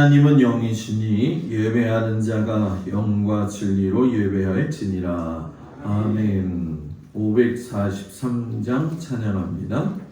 하나님은 영이시니 예배하는 자가 영과 진리로 예배할지니라. 아멘. 543장 찬양합니다.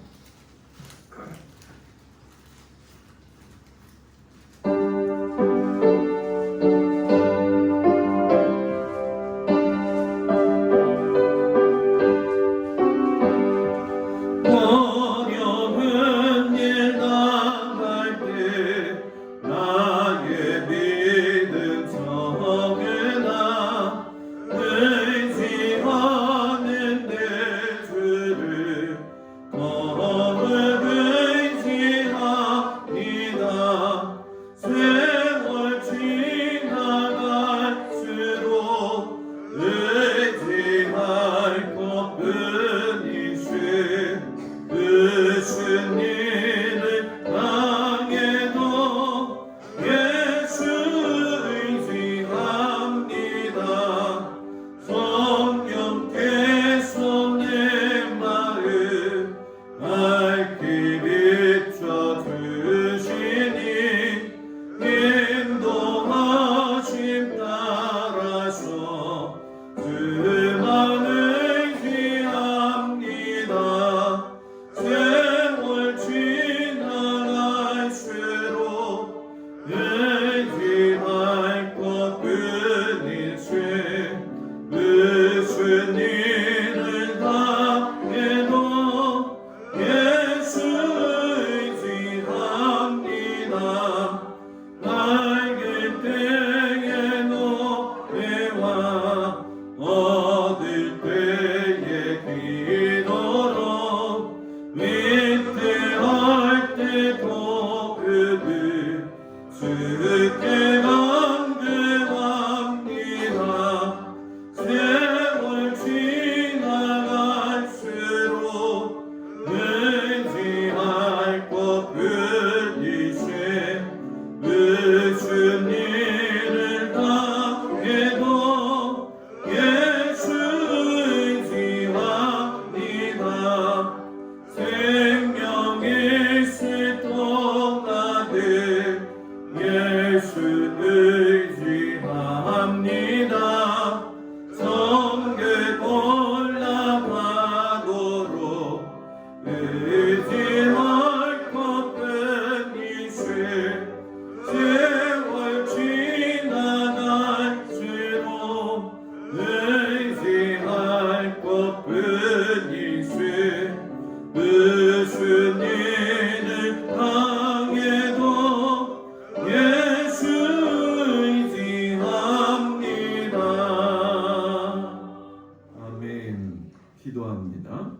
기도합니다.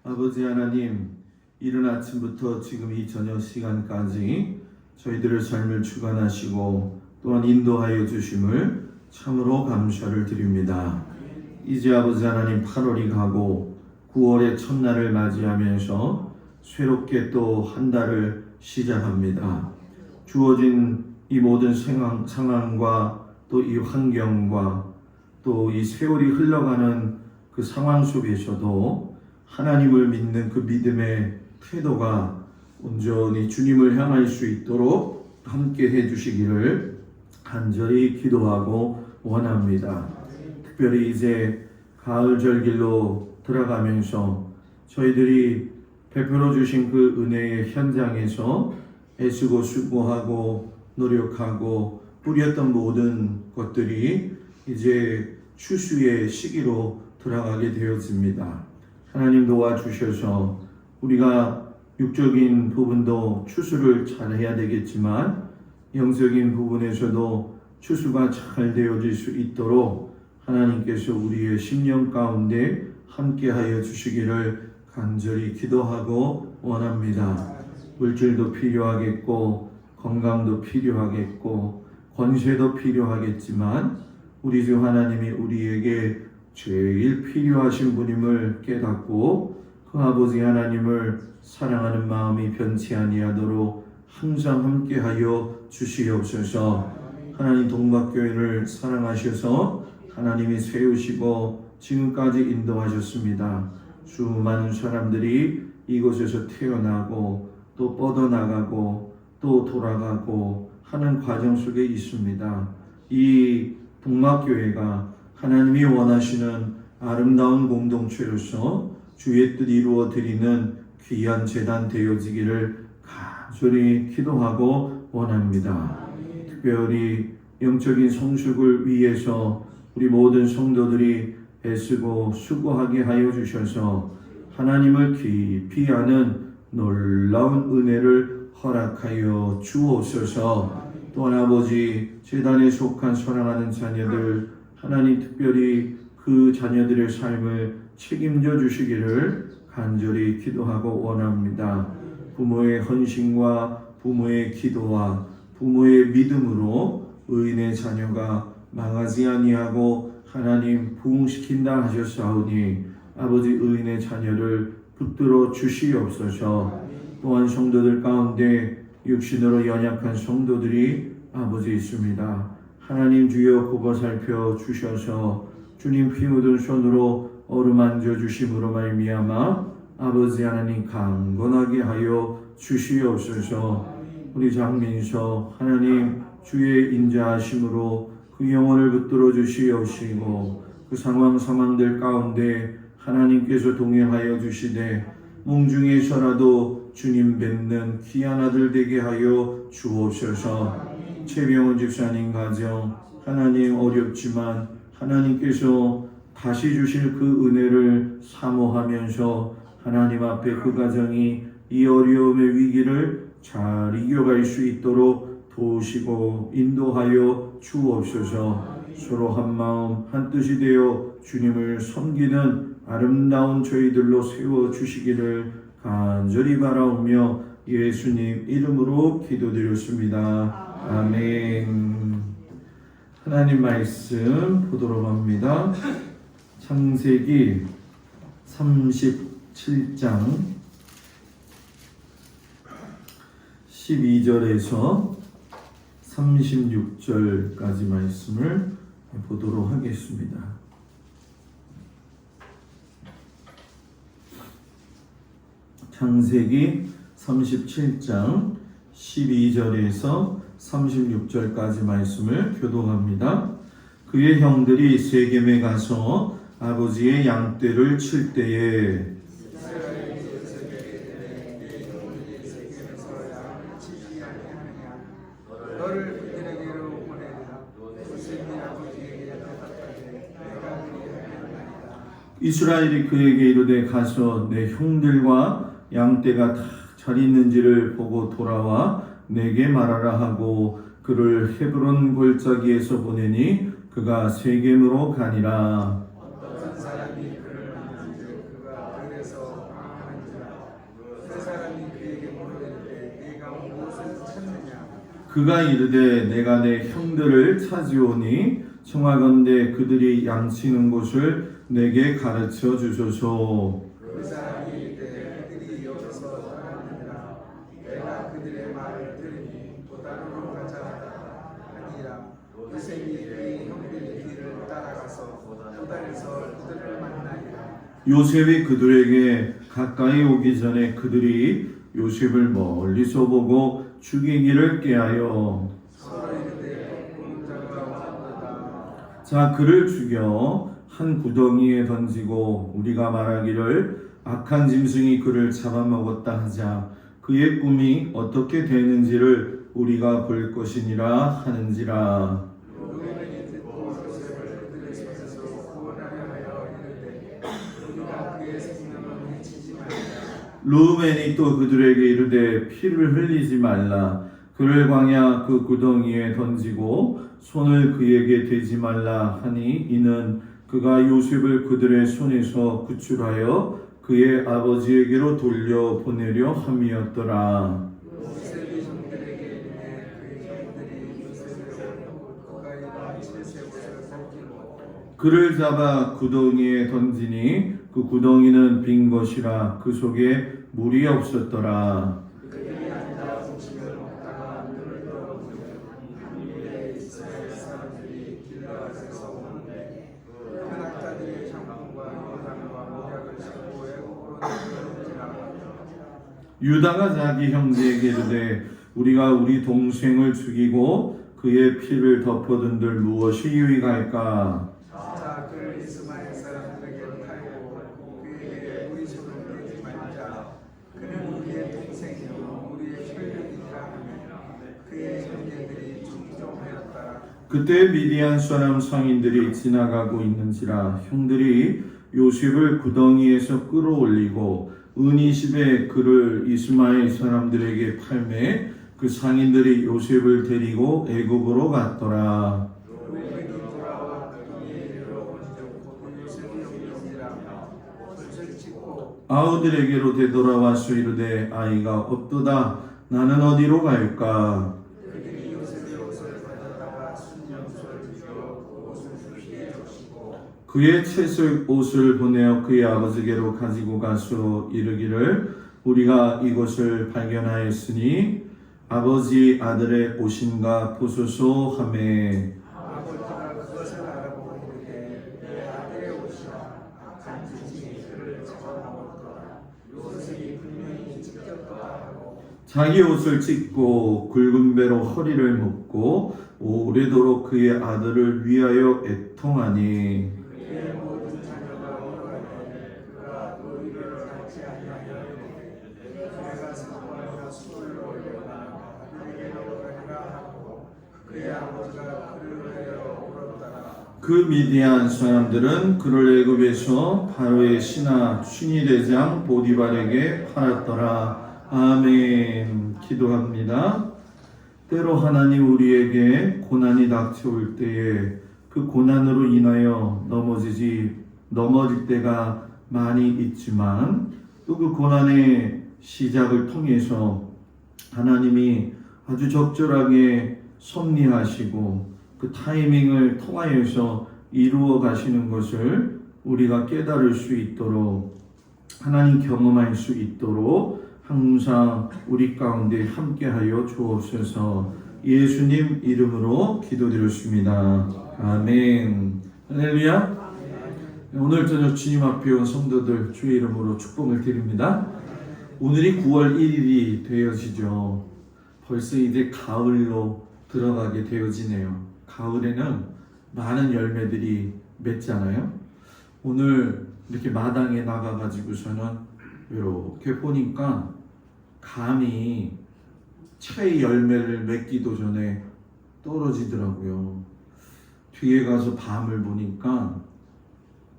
아버지 하나님, 이른 아침부터 지금 이 저녁 시간까지 저희들의 삶을 주관하시고 또한 인도하여 주심을 참으로 감사를 드립니다. 이제 아버지 하나님 8월이 가고 9월의 첫날을 맞이하면서 새롭게 또 한 달을 시작합니다. 주어진 이 모든 상황과 또 이 환경과 또 이 세월이 흘러가는 그 상황 속에서도 하나님을 믿는 그 믿음의 태도가 온전히 주님을 향할 수 있도록 함께 해주시기를 간절히 기도하고 원합니다. 특별히 이제 가을절길로 들어가면서 저희들이 베풀어 주신 그 은혜의 현장에서 애쓰고 수고하고 노력하고 뿌렸던 모든 것들이 이제 추수의 시기로 들어가게 되었습니다. 하나님 도와주셔서 우리가 육적인 부분도 추수를 잘 해야 되겠지만 영적인 부분에서도 추수가 잘 되어질 수 있도록 하나님께서 우리의 심령 가운데 함께하여 주시기를 간절히 기도하고 원합니다. 물질도 필요하겠고 건강도 필요하겠고 권세도 필요하겠지만 우리 주 하나님이 우리에게 제일 필요하신 분임을 깨닫고 그 아버지 하나님을 사랑하는 마음이 변치 아니하도록 항상 함께하여 주시옵소서. 하나님 동박교회를 사랑하셔서 하나님이 세우시고 지금까지 인도하셨습니다. 수많은 사람들이 이곳에서 태어나고 또 뻗어나가고 또 돌아가고 하는 과정 속에 있습니다. 이 동막교회가 하나님이 원하시는 아름다운 공동체로서 주의 뜻 이루어 드리는 귀한 재단 되어지기를 간절히 기도하고 원합니다. 특별히 영적인 성숙을 위해서 우리 모든 성도들이 애쓰고 수고하게 하여 주셔서 하나님을 깊이 아는 놀라운 은혜를 허락하여 주옵소서. 또한 아버지, 재단에 속한 사랑하는 자녀들, 하나님 특별히 그 자녀들의 삶을 책임져 주시기를 간절히 기도하고 원합니다. 부모의 헌신과 부모의 기도와 부모의 믿음으로 의인의 자녀가 망하지 아니하고 하나님 부흥시킨다 하셨사오니 아버지 의인의 자녀를 붙들어 주시옵소서. 또한 성도들 가운데 육신으로 연약한 성도들이 아버지 있습니다. 하나님 주여 굽어 살펴 주셔서 주님 피 묻은 손으로 어루만져 주심으로 말미암아 아버지 하나님 강건하게 하여 주시옵소서. 우리 장민서 하나님 주의 인자하심으로 그 영혼을 붙들어 주시옵시고 그 상황들 가운데 하나님께서 동행하여 주시되 몽중에서라도 주님 뵙는 귀한 아들 되게 하여 주옵소서. 최병원 집사님 가정 하나님 어렵지만 하나님께서 다시 주실 그 은혜를 사모하면서 하나님 앞에 그 가정이 이 어려움의 위기를 잘 이겨갈 수 있도록 도우시고 인도하여 주옵소서. 서로 한 마음 한 뜻이 되어 주님을 섬기는 아름다운 저희들로 세워주시기를 간절히 바라오며 예수님 이름으로 기도드렸습니다. 아멘. 하나님 말씀 보도록 합니다. 창세기 37장 12절에서 36절까지 말씀을 보도록 하겠습니다. 창세기 37장 12절에서 36절까지 말씀을 교독합니다. 그의 형들이 세겜에 가서 아버지의 양떼를 칠 때에 이스라엘이 그에게 이르되 가서 내 형들과 양떼가 다 잘 있는지를 보고 돌아와 내게 말하라 하고 그를 헤브론 골짜기에서 보내니 그가 세겜으로 가니라. 어떤 사람이 그를 만난즉 그가 들에서 방황하는지라. 그 사람이 그에게 물으되 네가 무엇을 찾느냐. 그가 이르되 내가 내 형들을 찾으오니 청하건대 그들이 양치는 곳을 내게 가르쳐 주소서. 그 사람이 이르되 그들이 여기서 떠났느니라. 내가 그들의 말을 들으니 도단으로 가자 하니라. 요셉이 그의 형들의 길을 따라가서 도단에서 그들을 만나니라. 요셉이 그들에게 가까이 오기 전에 그들이 요셉을 멀리서 보고 죽이기를 꾀하여 서로 이르되 본 자가 없도다. 자 그를 죽여 한 구덩이에 던지고 우리가 말하기를 악한 짐승이 그를 잡아먹었다 하자. 그의 꿈이 어떻게 되는지를 우리가 볼 것이니라 하는지라. 루벤이 듣고 요셉을 그들의 손에서 구원하려 하여 이르되 우리가 그의 생명을 해치지 말라. 루벤이 또 그들에게 이르되 피를 흘리지 말라. 그를 광야 그 구덩이에 던지고 손을 그에게 대지 말라 하니 이는 그가 요셉을 그들의 손에서 구출하여 그의 아버지에게로 돌려 보내려 함이었더라. 요셉이 형들에게 이르되 그의 형들이 요셉을 보고 그가 입은 칠새 옷을 벗기고 그를 잡아 구덩이에 던지니 그 구덩이는 빈 것이라 그 속에 물이 없었더라. 그들이 앉아 음식을 먹다가 눈을 떠보니 한국에 이스라엘 사람들이 길르앗에서 오는데 그 낙타들이 장군과 요단과 모략을 싣고 애국으로 내려오는지라. 유다가 자기 형제에게 이르되 우리가 우리 동생을 죽이고 그의 피를 덮어둔들 무엇이 유익할까? 자, 그를 이스마엘 사람들에게 팔고 그에게 우리 손을 내지 말자. 그는 우리의 동생이요 우리의 혈육이라 하며 그의 형제들이 충성하였다. 그때 미디안 사람 상인들이 지나가고 있는지라 형들이 요셉을 구덩이에서 끌어올리고 은이십에 그를 이스마엘 사람들에게 팔매 그 상인들이 요셉을 데리고 애굽으로 갔더라. 로벤이 돌아와 그에게 이르러본즉 곧 요셉이 여기니라. 옷을 찢고 아우들에게로 되돌아와서 이르되 아이가 없도다. 나는 어디로 갈까? 그들이 요셉의 옷을 가져다가 순념소를 주어 그 옷을 피해 주시고 그의 채색 옷을 보내어 그의 아버지께로 가지고 가서 이르기를 우리가 이것을 발견하였으니 아버지 아들의 옷인가 보소서 하매 아버지가 그것을 알아보고 이르되 내 아들의 옷이라. 악한 짓이 그를 잡아먹었더라. 요셉이 분명히 찢겼더라 하고 자기 옷을 찢고 굵은 배로 허리를 묶고 오래도록 그의 아들을 위하여 애통하니 그의 모든 자녀가 울어가되 그가 노이를 갖지 아니하였고 그가 사과와 술을 올려다가 아들에게로 가니라 하고 그의 아버지가 그를 위하여 울었더라. 그 미디안 사람들은 그를 애굽에서 바로의 신하 춘희대장 보디발에게 팔았더라. 아멘. 기도합니다. 때로 하나님 우리에게 고난이 닥쳐올 때에 그 고난으로 인하여 넘어질 때가 많이 있지만 또 그 고난의 시작을 통해서 하나님이 아주 적절하게 섭리하시고 그 타이밍을 통하여서 이루어 가시는 것을 우리가 깨달을 수 있도록 하나님 경험할 수 있도록 항상 우리 가운데 함께하여 주옵소서. 예수님 이름으로 기도드렸습니다. 아멘. 할렐루야. 오늘 저녁 주님 앞에 온 성도들 주의 이름으로 축복을 드립니다. 오늘이 9월 1일이 되어지죠. 벌써 이제 가을로 들어가게 되어지네요. 가을에는 많은 열매들이 맺잖아요. 오늘 이렇게 마당에 나가가지고서는 이렇게 보니까 감이 채 열매를 맺기도 전에 떨어지더라고요. 뒤에 가서 밤을 보니까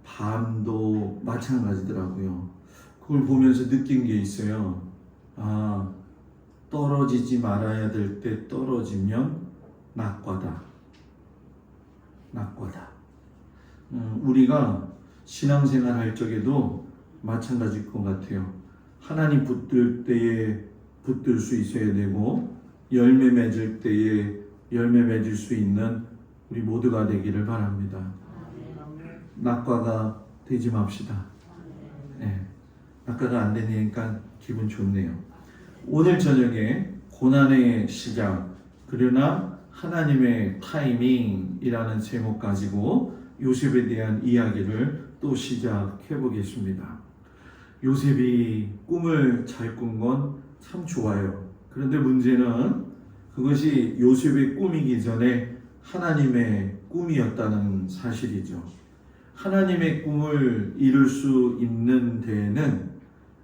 밤도 마찬가지더라고요. 그걸 보면서 느낀 게 있어요. 아, 떨어지지 말아야 될 때 떨어지면 낙과다. 낙과다. 우리가 신앙생활 할 적에도 마찬가지일 것 같아요. 하나님 붙들 때에 붙들 수 있어야 되고 열매 맺을 때에 열매 맺을 수 있는 우리 모두가 되기를 바랍니다. 낙과가 되지 맙시다. 네, 낙과가 안 되니까 기분 좋네요. 오늘 저녁에 고난의 시작 그러나 하나님의 타이밍이라는 제목 가지고 요셉에 대한 이야기를 또 시작해 보겠습니다. 요셉이 꿈을 잘 꾼 건 참 좋아요. 그런데 문제는 그것이 요셉의 꿈이기 전에 하나님의 꿈이었다는 사실이죠. 하나님의 꿈을 이룰 수 있는 데에는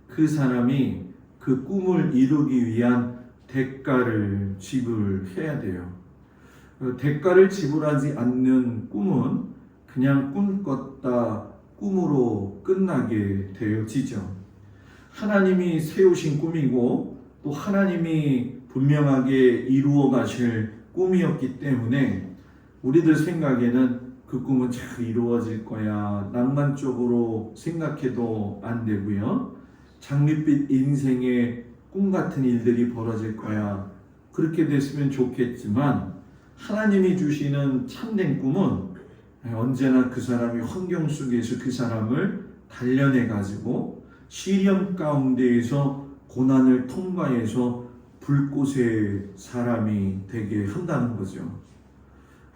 그 사람이 그 꿈을 이루기 위한 대가를 지불해야 돼요. 대가를 지불하지 않는 꿈은 그냥 꿈꿨다 꿈으로 끝나게 되어지죠. 하나님이 세우신 꿈이고 또 하나님이 분명하게 이루어 가실 꿈이었기 때문에 우리들 생각에는 그 꿈은 잘 이루어질 거야 낭만적으로 생각해도 안 되고요. 장밋빛 인생의 꿈 같은 일들이 벌어질 거야 그렇게 됐으면 좋겠지만 하나님이 주시는 참된 꿈은 언제나 그 사람이 환경 속에서 그 사람을 단련해 가지고 시련 가운데에서 고난을 통과해서 불꽃의 사람이 되게 한다는 거죠.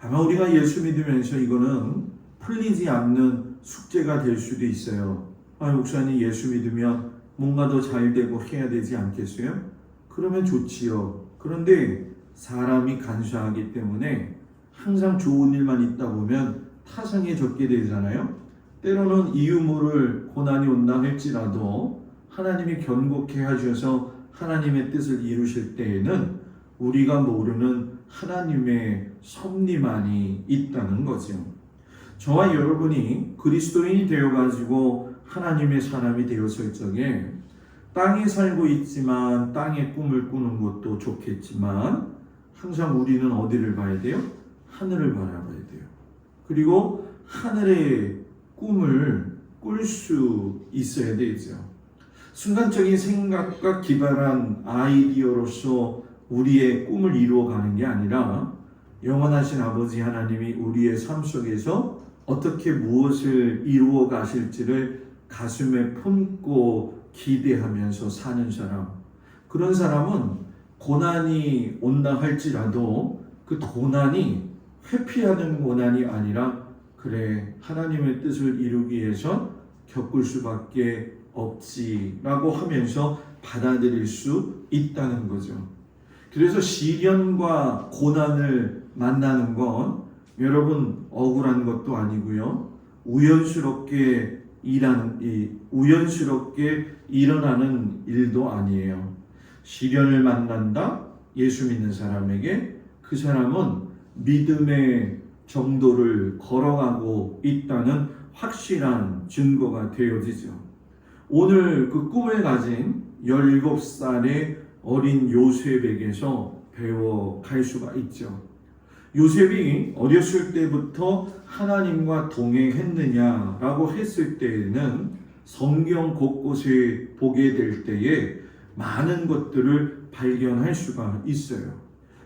아마 우리가 예수 믿으면서 이거는 풀리지 않는 숙제가 될 수도 있어요. 목사님 예수 믿으면 뭔가 더 잘 되고 해야 되지 않겠어요? 그러면 좋지요. 그런데 사람이 간사하기 때문에 항상 좋은 일만 있다 보면 타성에 젖게 되잖아요. 때로는 이유 모를 고난이 온다 할지라도 하나님이 견고케 하셔서 하나님의 뜻을 이루실 때에는 우리가 모르는 하나님의 섭리만이 있다는 거죠. 저와 여러분이 그리스도인이 되어가지고 하나님의 사람이 되었을 적에 땅에 살고 있지만 땅의 꿈을 꾸는 것도 좋겠지만 항상 우리는 어디를 봐야 돼요? 하늘을 바라봐야 돼요. 그리고 하늘의 꿈을 꿀 수 있어야 되죠. 순간적인 생각과 기발한 아이디어로서 우리의 꿈을 이루어가는 게 아니라 영원하신 아버지 하나님이 우리의 삶 속에서 어떻게 무엇을 이루어 가실지를 가슴에 품고 기대하면서 사는 사람, 그런 사람은 고난이 온다 할지라도 그 고난이 회피하는 고난이 아니라 그래 하나님의 뜻을 이루기 위해서 겪을 수밖에 없지라고 하면서 받아들일 수 있다는 거죠. 그래서 시련과 고난을 만나는 건 여러분 억울한 것도 아니고요. 우연스럽게 일어나는 일도 아니에요. 시련을 만난다? 예수 믿는 사람에게 그 사람은 믿음의 정도를 걸어가고 있다는 확실한 증거가 되어지죠. 오늘 그 꿈을 가진 17살의 어린 요셉에게서 배워갈 수가 있죠. 요셉이 어렸을 때부터 하나님과 동행했느냐라고 했을 때에는 성경 곳곳에 보게 될 때에 많은 것들을 발견할 수가 있어요.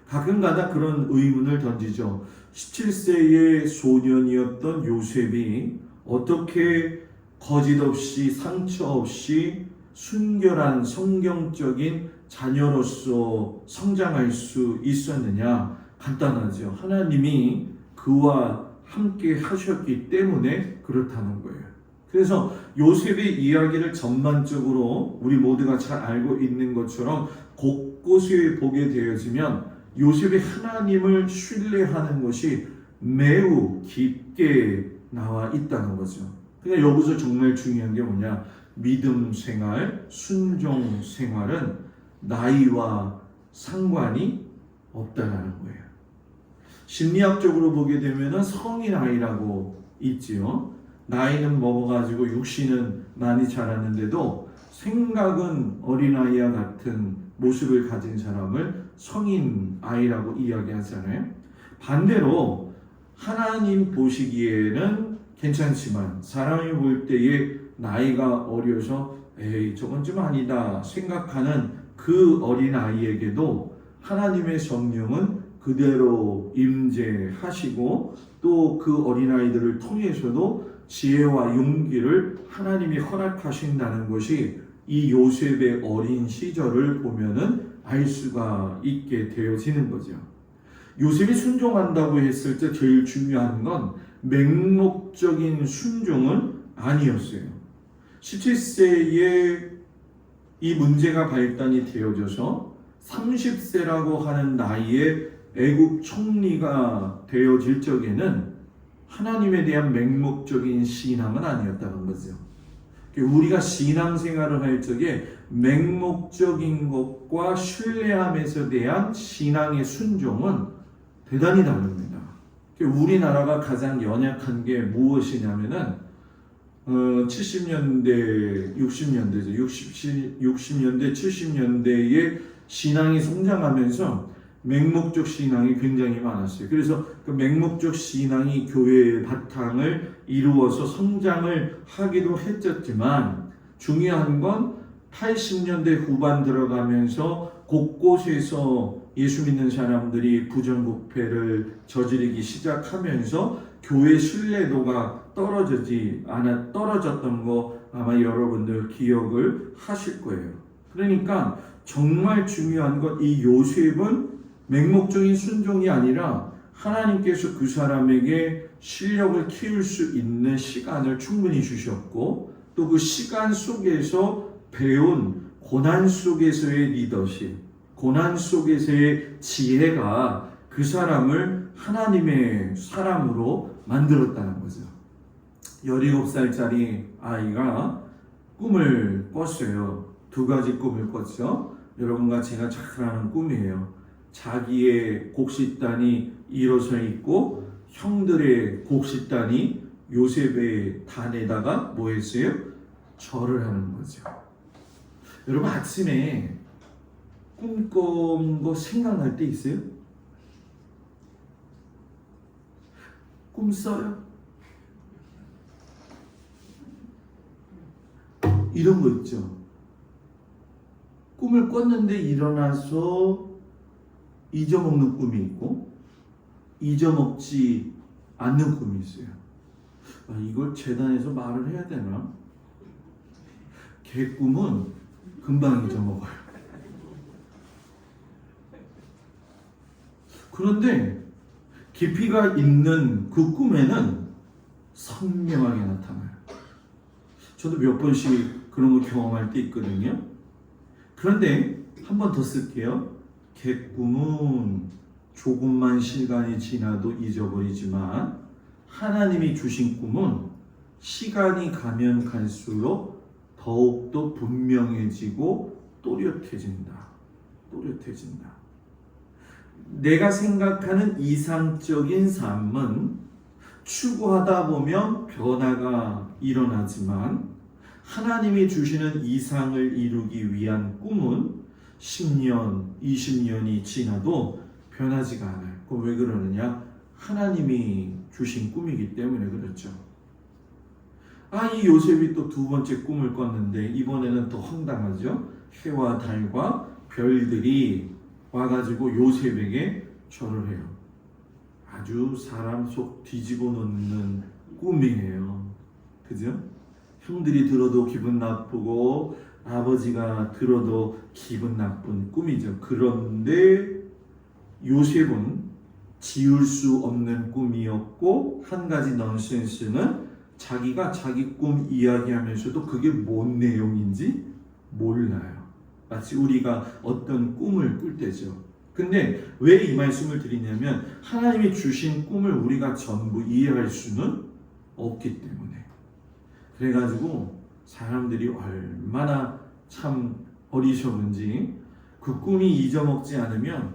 가끔가다 그런 의문을 던지죠. 17세의 소년이었던 요셉이 어떻게 거짓 없이 상처 없이 순결한 성경적인 자녀로서 성장할 수 있었느냐? 간단하죠. 하나님이 그와 함께 하셨기 때문에 그렇다는 거예요. 그래서 요셉의 이야기를 전반적으로 우리 모두가 잘 알고 있는 것처럼 곳곳에 보게 되어지면 요셉이 하나님을 신뢰하는 것이 매우 깊게 나와 있다는 거죠. 그러니까 여기서 정말 중요한 게 뭐냐? 믿음 생활, 순종 생활은 나이와 상관이 없다라는 거예요. 심리학적으로 보게 되면 성인 아이라고 있지요. 나이는 먹어가지고 육신은 많이 자랐는데도 생각은 어린아이와 같은 모습을 가진 사람을 성인 아이라고 이야기하잖아요. 반대로 하나님 보시기에는 괜찮지만 사람이 볼 때에 나이가 어려서 에이 저건 좀 아니다 생각하는 그 어린아이에게도 하나님의 성령은 그대로 임재하시고 또 그 어린아이들을 통해서도 지혜와 용기를 하나님이 허락하신다는 것이 이 요셉의 어린 시절을 보면은 알 수가 있게 되어지는 거죠. 요셉이 순종한다고 했을 때 제일 중요한 건 맹목적인 순종은 아니었어요. 17세에 이 문제가 발단이 되어져서 30세라고 하는 나이에 애국 총리가 되어질 적에는 하나님에 대한 맹목적인 신앙은 아니었다는 거죠. 우리가 신앙생활을 할 적에 맹목적인 것과 신뢰함에서 대한 신앙의 순종은 대단히 다릅니다. 우리나라가 가장 연약한 게 무엇이냐면은 70년대, 60년대죠. 60년대, 70년대에 신앙이 성장하면서 맹목적 신앙이 굉장히 많았어요. 그래서 그 맹목적 신앙이 교회의 바탕을 이루어서 성장을 하기도 했었지만 중요한 건 80년대 후반 들어가면서 곳곳에서 예수 믿는 사람들이 부정부패를 저지르기 시작하면서 교회 신뢰도가 떨어졌던 거 아마 여러분들 기억을 하실 거예요. 그러니까 정말 중요한 건 이 요셉은 맹목적인 순종이 아니라 하나님께서 그 사람에게 실력을 키울 수 있는 시간을 충분히 주셨고 또 그 시간 속에서 배운 고난 속에서의 리더십, 고난 속에서의 지혜가 그 사람을 하나님의 사람으로 만들었다는 거죠. 17살짜리 아이가 꿈을 꿨어요. 두 가지 꿈을 꿨죠. 여러분과 제가 잘 아는 꿈이에요. 자기의 곡식단이 일어서 있고 형들의 곡식단이 요셉의 단에다가 뭐 했어요? 절을 하는 거죠. 여러분 아침에 꿈 꾼 거 생각날 때 있어요? 꿈 써요? 이런 거 있죠. 꿈을 꿨는데 일어나서 잊어먹는 꿈이 있고 잊어먹지 않는 꿈이 있어요. 이걸 재단에서 말을 해야 되나? 개꿈은 금방 잊어먹어요. 그런데 깊이가 있는 그 꿈에는 선명하게 나타나요. 저도 몇 번씩 그런 거 경험할 때 있거든요. 그런데 한 번 더 쓸게요. 개꿈은 조금만 시간이 지나도 잊어버리지만 하나님이 주신 꿈은 시간이 가면 갈수록 더욱더 분명해지고 또렷해진다. 내가 생각하는 이상적인 삶은 추구하다 보면 변화가 일어나지만 하나님이 주시는 이상을 이루기 위한 꿈은 10년, 20년이 지나도 변하지가 않아요. 그럼 왜 그러느냐? 하나님이 주신 꿈이기 때문에 그렇죠. 이 요셉이 또 두 번째 꿈을 꿨는데 이번에는 더 황당하죠. 해와 달과 별들이 와가지고 요셉에게 절을 해요. 아주 사람 속 뒤집어 놓는 꿈이에요. 그죠? 형들이 들어도 기분 나쁘고 아버지가 들어도 기분 나쁜 꿈이죠. 그런데 요셉은 지울 수 없는 꿈이었고 한 가지 넌센스는 자기가 자기 꿈 이야기하면서도 그게 뭔 내용인지 몰라요. 마치 우리가 어떤 꿈을 꿀 때죠. 근데 왜 이 말씀을 드리냐면 하나님이 주신 꿈을 우리가 전부 이해할 수는 없기 때문에. 그래가지고 사람들이 얼마나 참 어리석은지 그 꿈이 잊어먹지 않으면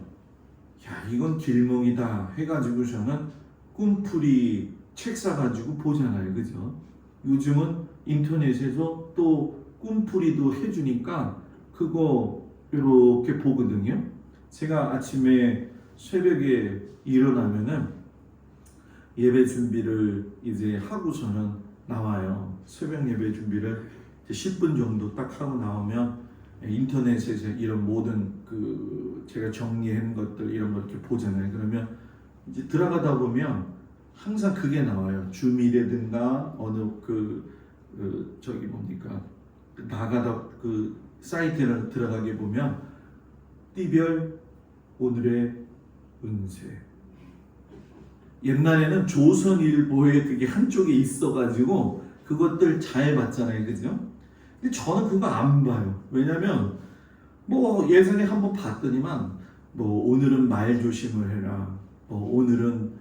이건 길몽이다 해가지고서는 꿈풀이 책 사가지고 보잖아요. 그죠? 요즘은 인터넷에서 또 꿈풀이도 해주니까 그거 이렇게 보거든요. 제가 아침에 새벽에 일어나면은 예배 준비를 이제 하고서는 나와요. 새벽 예배 준비를 10분 정도 딱 하고 나오면 인터넷에서 이런 모든 제가 정리한 것들 이런 걸 이렇게 보잖아요. 그러면 이제 들어가다 보면 항상 그게 나와요. 줌이라든가 어느 저기 뭡니까 나가다 그 사이트를 들어가게 보면 띠별 오늘의 운세. 옛날에는 조선일보에 그게 한쪽에 있어가지고 그것들 잘 봤잖아요. 그죠? 근데 저는 그거 안 봐요. 왜냐면 뭐 예전에 한번 봤더니만 뭐 오늘은 말 조심을 해라. 오늘은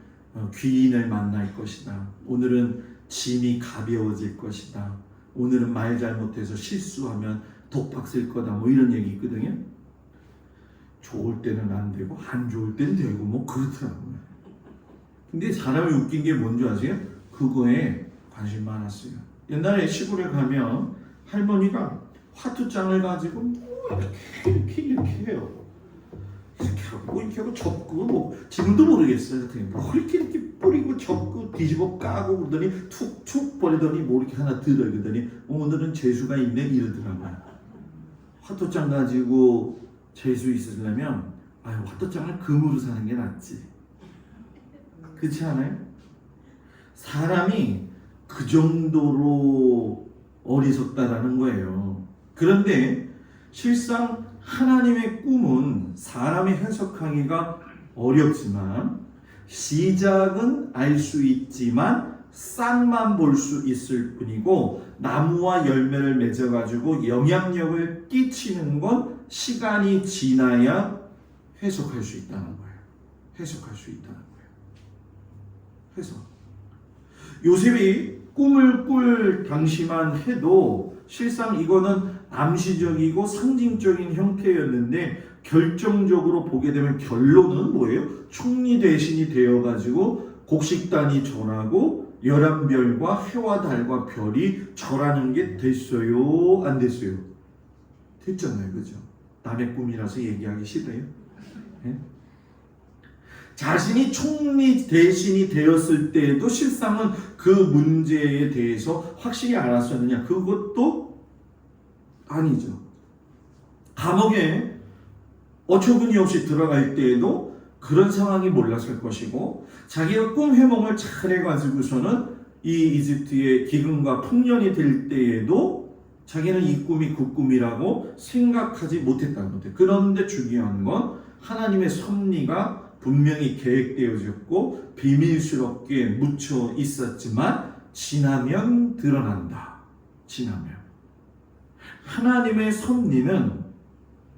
귀인을 만날 것이다. 오늘은 짐이 가벼워질 것이다. 오늘은 말 잘못해서 실수하면 독박 쓸 거다. 뭐 이런 얘기 있거든요. 좋을 때는 안 되고 안 좋을 때는 되고 뭐 그렇더라고요. 근데 사람이 웃긴 게 뭔지 아세요? 그거에 관심 많았어요. 옛날에 시골에 가면 할머니가 화투장을 가지고 이렇게 해요. 이렇게 하고 접고 뭐 지금도 모르겠어요. 뭐 이렇게 뿌리고 접고 뒤집어 까고 그러더니 툭툭 버리더니 뭐 이렇게 하나 들어 그러더니 오늘은 재수가 있네 이러더라고요. 화투장 가지고 재수 있으려면 화투장을 금으로 사는 게 낫지. 그렇지 않아요? 사람이 그 정도로 어리석다라는 거예요. 그런데 실상 하나님의 꿈은 사람이 해석하기가 어렵지만 시작은 알 수 있지만 싹만 볼 수 있을 뿐이고 나무와 열매를 맺어가지고 영향력을 끼치는 건 시간이 지나야 해석할 수 있다는 거예요. 해석할 수 있다는 거예요. 해석. 요셉이 꿈을 꿀 당시만 해도 실상 이거는 암시적이고 상징적인 형태였는데 결정적으로 보게 되면 결론은 뭐예요? 총리 대신이 되어가지고 곡식단이 절하고 11별과 해와 달과 별이 절하는 게 됐어요? 안 됐어요? 됐잖아요. 그죠? 남의 꿈이라서 얘기하기 싫어요. 네? 자신이 총리 대신이 되었을 때에도 실상은 그 문제에 대해서 확실히 알았었느냐? 그것도 아니죠. 감옥에 어처구니 없이 들어갈 때에도 그런 상황이 몰랐을 것이고 자기가 꿈 해몽을 잘 해가지고서는 이 이집트의 기근과 풍년이 될 때에도 자기는 이 꿈이 그 꿈이라고 생각하지 못했다는 거예요. 그런데 중요한 건 하나님의 섭리가 분명히 계획되어졌고 비밀스럽게 묻혀 있었지만 지나면 드러난다. 지나면. 하나님의 섭리는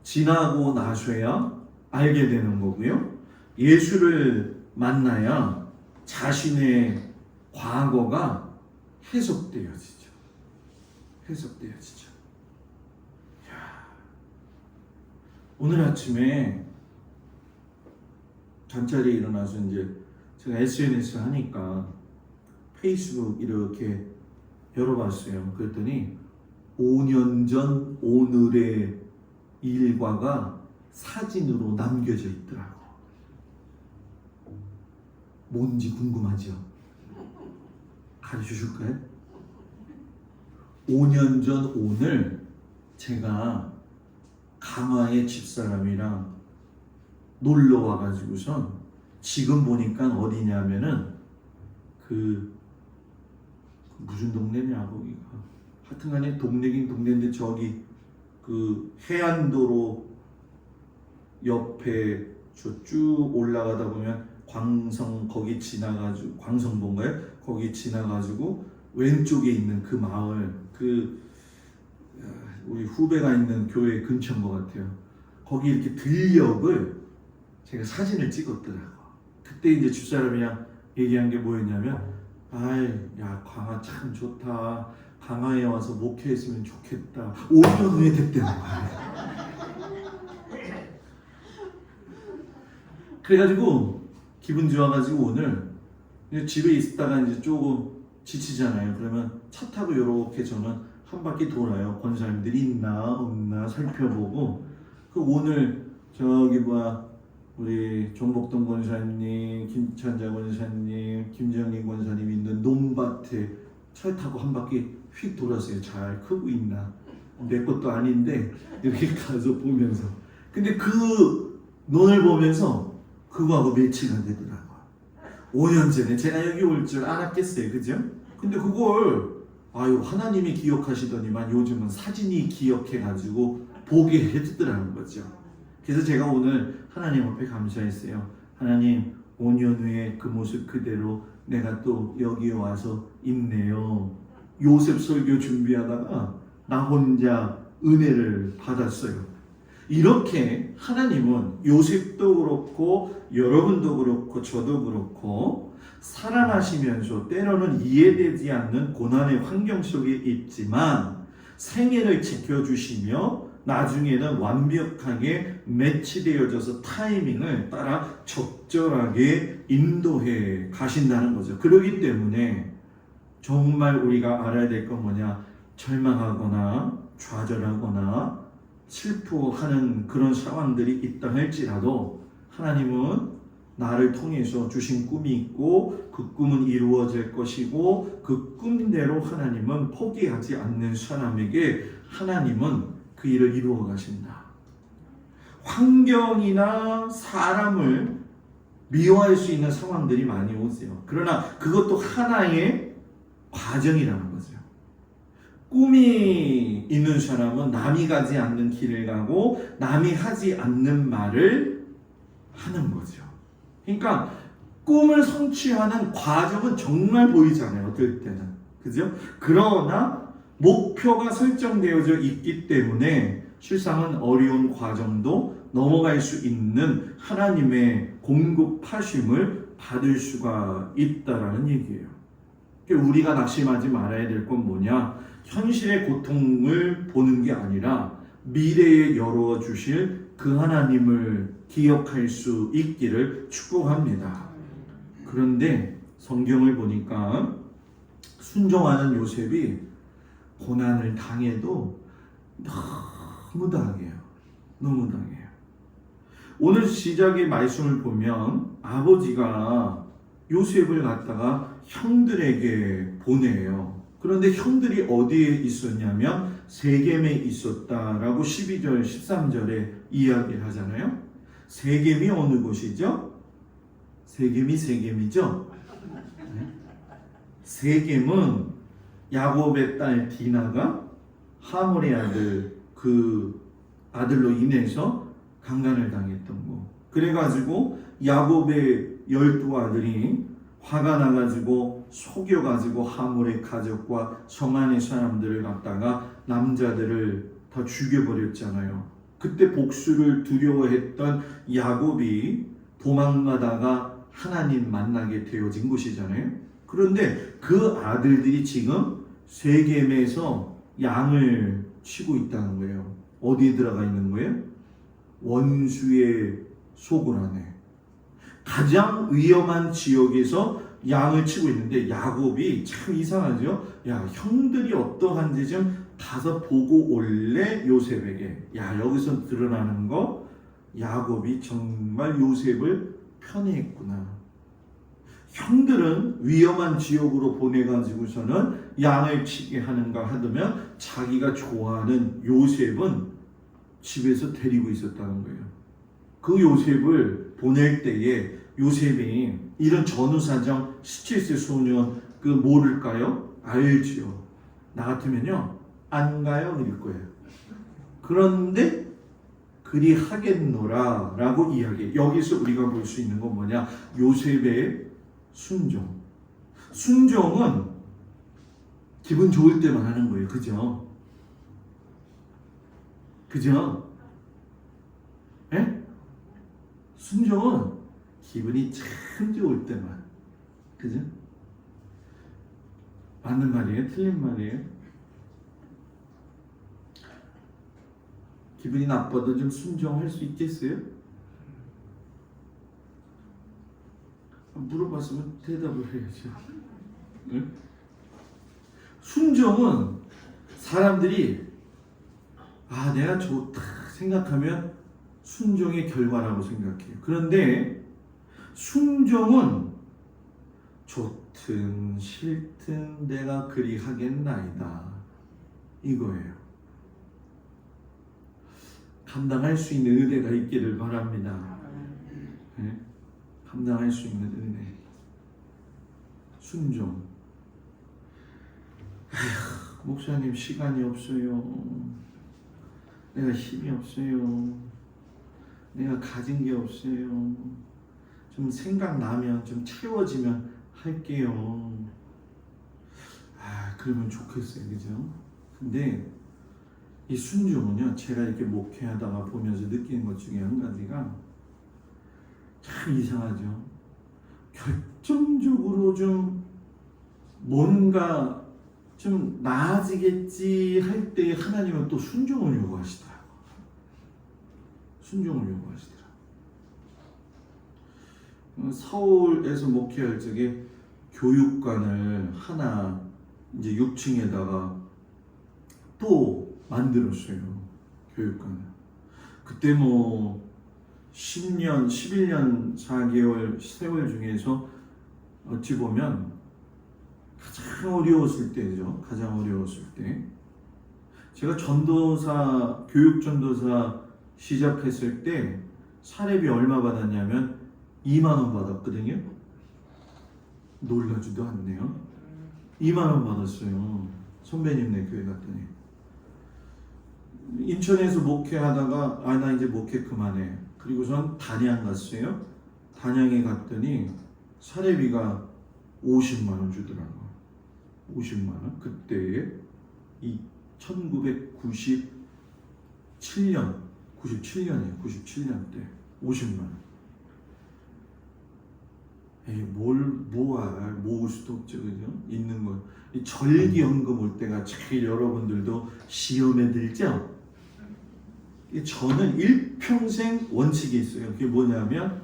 지나고 나서야 알게 되는 거고요. 예수를 만나야 자신의 과거가 해석되어지죠. 해석되어지죠. 오늘 아침에 잠자리에 일어나서 이제 제가 SNS 하니까 페이스북 이렇게 열어봤어요. 그랬더니 5년 전 오늘의 일과가 사진으로 남겨져 있더라고. 뭔지 궁금하죠? 가르쳐 줄까요? 5년 전 오늘 제가 강화의 집사람이랑 놀러 와가지고선 지금 보니까 어디냐면은 그 무슨 동네냐 거기가 하여튼간에 동네긴 동네인데 저기 그 해안도로 옆에 저 쭉 올라가다 보면 광성 거기 지나가지고 광성본가요? 거기 지나가지고 왼쪽에 있는 그 마을 그 우리 후배가 있는 교회 근처인 것 같아요. 거기 이렇게 들녘을 제가 사진을 찍었더라고. 그때 이제 집사람이랑 얘기한 게 뭐였냐면, 아이, 야, 강화 참 좋다. 강화에 와서 목회했으면 좋겠다. 5년 후에 됐다는 거야. 그래가지고 기분 좋아가지고 오늘 집에 있다가 이제 조금 지치잖아요. 그러면 차 타고 이렇게 저는 한 바퀴 돌아요. 권사님들이 있나 없나 살펴보고. 그 오늘 저기 우리 종복동 권사님, 김찬자 권사님, 김정희 권사님 있는 논밭에 차 타고 한 바퀴 휙 돌았어요. 잘 크고 있나. 내 것도 아닌데 이렇게 가서 보면서. 근데 그 논을 보면서 그거하고 매치가 되더라고요. 5년 전에 제가 여기 올 줄 알았겠어요. 그죠? 근데 그걸 하나님이 기억하시더니만 요즘은 사진이 기억해가지고 보게 해주더라는 거죠. 그래서 제가 오늘 하나님 앞에 감사했어요. 하나님 5년 후에 그 모습 그대로 내가 또 여기에 와서 있네요. 요셉 설교 준비하다가 나 혼자 은혜를 받았어요. 이렇게 하나님은 요셉도 그렇고 여러분도 그렇고 저도 그렇고 살아나시면서 때로는 이해되지 않는 고난의 환경 속에 있지만 생애를 지켜주시며 나중에는 완벽하게 매치되어져서 타이밍을 따라 적절하게 인도해 가신다는 거죠. 그렇기 때문에 정말 우리가 알아야 될 건 뭐냐, 절망하거나 좌절하거나 슬퍼하는 그런 상황들이 있다 할지라도 하나님은 나를 통해서 주신 꿈이 있고 그 꿈은 이루어질 것이고 그 꿈대로 하나님은 포기하지 않는 사람에게 하나님은 그 일을 이루어 가신다. 환경이나 사람을 미워할 수 있는 상황들이 많이 오세요. 그러나 그것도 하나의 과정이라는 거죠. 꿈이 있는 사람은 남이 가지 않는 길을 가고 남이 하지 않는 말을 하는 거죠. 그러니까 꿈을 성취하는 과정은 정말 보이잖아요. 어떨 때는. 그죠? 그러나 목표가 설정되어져 있기 때문에 실상은 어려운 과정도 넘어갈 수 있는 하나님의 공급하심을 받을 수가 있다라는 얘기예요. 우리가 낙심하지 말아야 될 건 뭐냐? 현실의 고통을 보는 게 아니라 미래에 열어 주실 그 하나님을 기억할 수 있기를 축복합니다. 그런데 성경을 보니까 순종하는 요셉이 고난을 당해도 너무 당해요. 너무 당해요. 오늘 시작의 말씀을 보면 아버지가 요셉을 갖다가 형들에게 보내요. 그런데 형들이 어디에 있었냐면 세겜에 있었다라고 12절 13절에 이야기를 하잖아요. 세겜이 어느 곳이죠? 세겜이죠. 세겜은 야곱의 딸 디나가 하몰의 아들 그 아들로 인해서 강간을 당했던 거. 그래가지고 야곱의 12아들이 화가 나가지고 속여가지고 하몰의 가족과 성 안의 사람들을 갖다가 남자들을 다 죽여버렸잖아요. 그때 복수를 두려워했던 야곱이 도망가다가 하나님 만나게 되어진 것이잖아요. 그런데 그 아들들이 지금 세겜에서 양을 치고 있다는 거예요. 어디에 들어가 있는 거예요? 원수의 소굴 안에. 가장 위험한 지역에서 양을 치고 있는데 야곱이 참 이상하죠. 야, 형들이 어떠한지 좀 가서 보고 올래? 요셉에게. 야, 여기서 드러나는 거 야곱이 정말 요셉을 편애했구나. 형들은 위험한 지역으로 보내가지고서는 양을 치게 하는가 하더면 자기가 좋아하는 요셉은 집에서 데리고 있었다는 거예요. 그 요셉을 보낼 때에 요셉이 이런 전후사정 스트레스 소년 그 모를까요? 알지요. 나 같으면요 안 가요 이럴 거예요. 그런데 그리 하겠노라 라고 이야기해. 여기서 우리가 볼 수 있는 건 뭐냐? 요셉의 순종. 순종은 기분 좋을 때만 하는 거예요. 그죠? 그죠? 예? 순종은 기분이 참 좋을 때만. 그죠? 맞는 말이에요? 틀린 말이에요? 기분이 나빠도 좀 순종할 수 있겠어요? 물어봤으면 대답을 해야죠. 응? 순종은 사람들이 내가 좋다 생각하면 순종의 결과라고 생각해요. 그런데 순종은 좋든 싫든 내가 그리 하겠나이다 이거예요. 감당할 수 있는 은혜가 있기를 바랍니다. 네? 감당할 수 있는 은혜. 순종. 목사님 시간이 없어요. 내가 힘이 없어요. 내가 가진 게 없어요. 좀 생각나면 좀 채워지면 할게요. 그러면 좋겠어요. 그죠? 근데 이 순종은요, 제가 이렇게 목회하다가 보면서 느끼는 것 중에 한 가지가 참 이상하죠. 결정적으로 좀 뭔가 좀 나아지겠지 할 때 하나님은 또 순종을 요구하시더라고요. 순종을 요구하시더라고요. 서울에서 목회할 적에 교육관을 하나 이제 6층에다가 또 만들었어요. 교육관을. 그때 뭐 10년, 11년 4개월 세월 중에서 어찌 보면 가장 어려웠을 때죠. 가장 어려웠을 때. 제가 전도사, 교육 전도사 시작했을 때 사례비 얼마 받았냐면 2만 원 받았거든요. 놀라지도 않네요. 2만 원 받았어요. 선배님네 교회 갔더니. 인천에서 목회하다가 나 이제 목회 그만해. 그리고선 단양 갔어요. 단양에 갔더니 사례비가 50만 원 주더라고요. 50만 원. 그때에 이 97년이에요. 97년 때 50만 원. 에이, 모을 수도 없죠, 그죠? 있는 거. 이 절기연금 올 때가 제일 여러분들도 시험에 들죠? 저는 일평생 원칙이 있어요. 그게 뭐냐면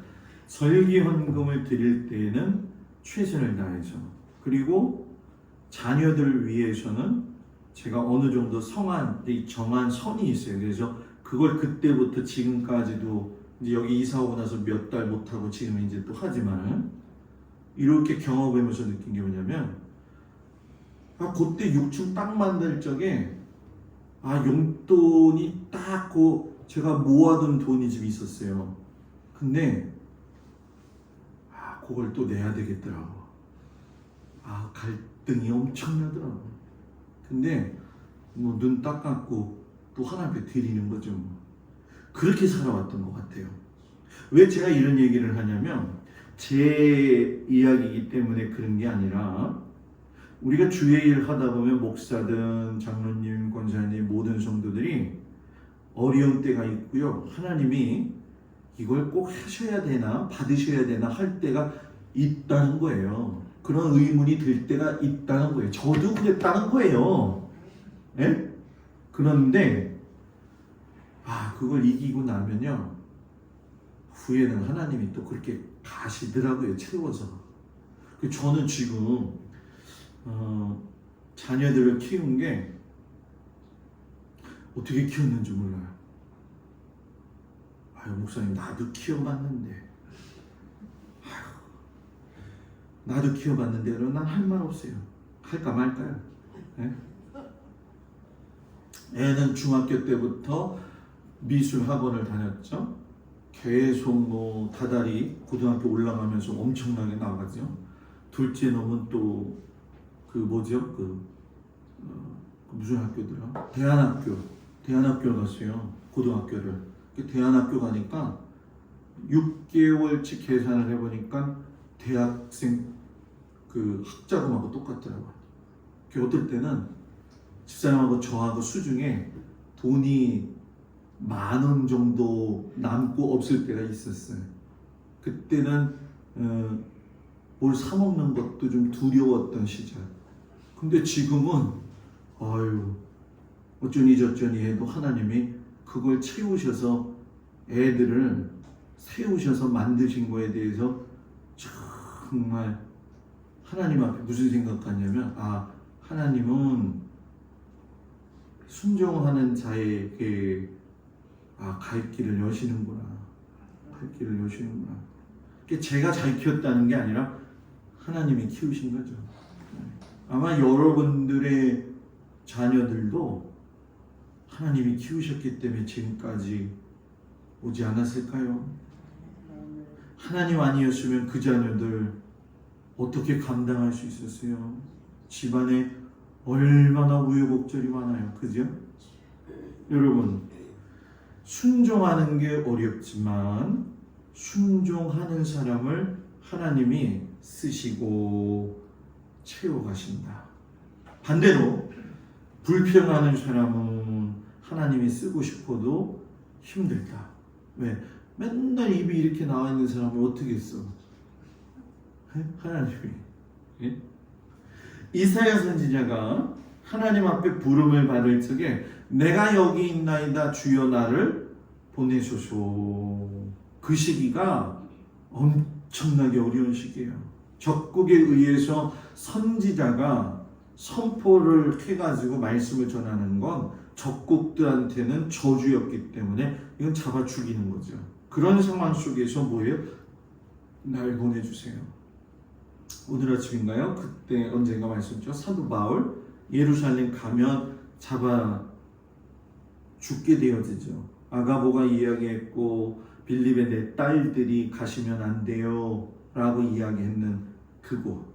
절기헌금을 드릴 때에는 최선을 다해서, 그리고 자녀들을 위해서는 제가 어느 정도 정한 선이 있어요. 그래서 그걸 그때부터 지금까지도 이제 여기 이사 오고 나서 몇 달 못하고 지금 이제 또 하지만 이렇게 경험하면서 느낀 게 뭐냐면 그때 6층 딱 만들 적에 용돈이 딱 제가 모아둔 돈이 좀 있었어요. 근데 그걸 또 내야 되겠더라고. 갈등이 엄청나더라고. 근데 뭐 눈 딱 감고 또 하나님 앞에 드리는 거죠. 그렇게 살아왔던 것 같아요. 왜 제가 이런 얘기를 하냐면 제 이야기이기 때문에 그런 게 아니라 우리가 주의 일 하다 보면 목사든 장로님, 권사님 모든 성도들이 어려운 때가 있고요. 하나님이 이걸 꼭 하셔야 되나 받으셔야 되나 할 때가 있다는 거예요. 그런 의문이 들 때가 있다는 거예요. 저도 그랬다는 거예요. 예? 그런데 그걸 이기고 나면요 후에는 하나님이 또 그렇게 가시더라고요. 채워서. 저는 지금 자녀들을 키운 게 어떻게 키웠는지 몰라요. 목사님 나도 키워봤는데 나도 키워봤는데 그러면 난 할 말 없어요. 할까 말까요? 네? 애는 중학교 때부터 미술 학원을 다녔죠. 계속 다달이 고등학교 올라가면서 엄청나게 나가죠. 둘째 놈은 또 무슨 학교더라? 대안학교를 갔어요. 고등학교를. 대안학교 가니까 6개월치 계산을 해보니까 대학생 학자금하고 똑같더라고요. 어떨 때는 집사람하고 저하고 수중에 돈이 10,000원 정도 남고 없을 때가 있었어요. 그때는 뭘 사 먹는 것도 좀 두려웠던 시절. 근데 지금은 어쩌니 저쩌니 해도 하나님이 그걸 채우셔서 애들을 세우셔서 만드신 거에 대해서 정말 하나님 앞에 무슨 생각하냐면 하나님은 순종하는 자에게 갈 길을 여시는구나. 갈 길을 여시는구나. 제가 잘 키웠다는 게 아니라 하나님이 키우신 거죠. 아마 여러분들의 자녀들도 하나님이 키우셨기 때문에 지금까지 오지 않았을까요? 하나님 아니었으면 그 자녀들 어떻게 감당할 수 있었어요? 집안에 얼마나 우여곡절이 많아요. 그죠? 여러분, 순종하는 게 어렵지만 순종하는 사람을 하나님이 쓰시고 채워가신다. 반대로 불평하는 사람은 하나님이 쓰고 싶어도 힘들다. 왜? 맨날 입이 이렇게 나와 있는 사람을 어떻게 써? 하나님이. 예? 이사야 선지자가 하나님 앞에 부름을 받을 적에 내가 여기 있나이다 주여 나를 보내소서. 그 시기가 엄청나게 어려운 시기예요. 적국에 의해서 선지자가 선포를 해가지고 말씀을 전하는 건 적국들한테는 저주였기 때문에 이건 잡아 죽이는 거죠. 그런 상황 속에서 뭐예요? 날 보내주세요. 오늘 아침인가요? 그때 언젠가 말씀드렸죠. 사도 바울 예루살렘 가면 잡아 죽게 되어지죠. 아가보가 이야기했고 빌립의 내 딸들이 가시면 안 돼요 라고 이야기했는 그곳.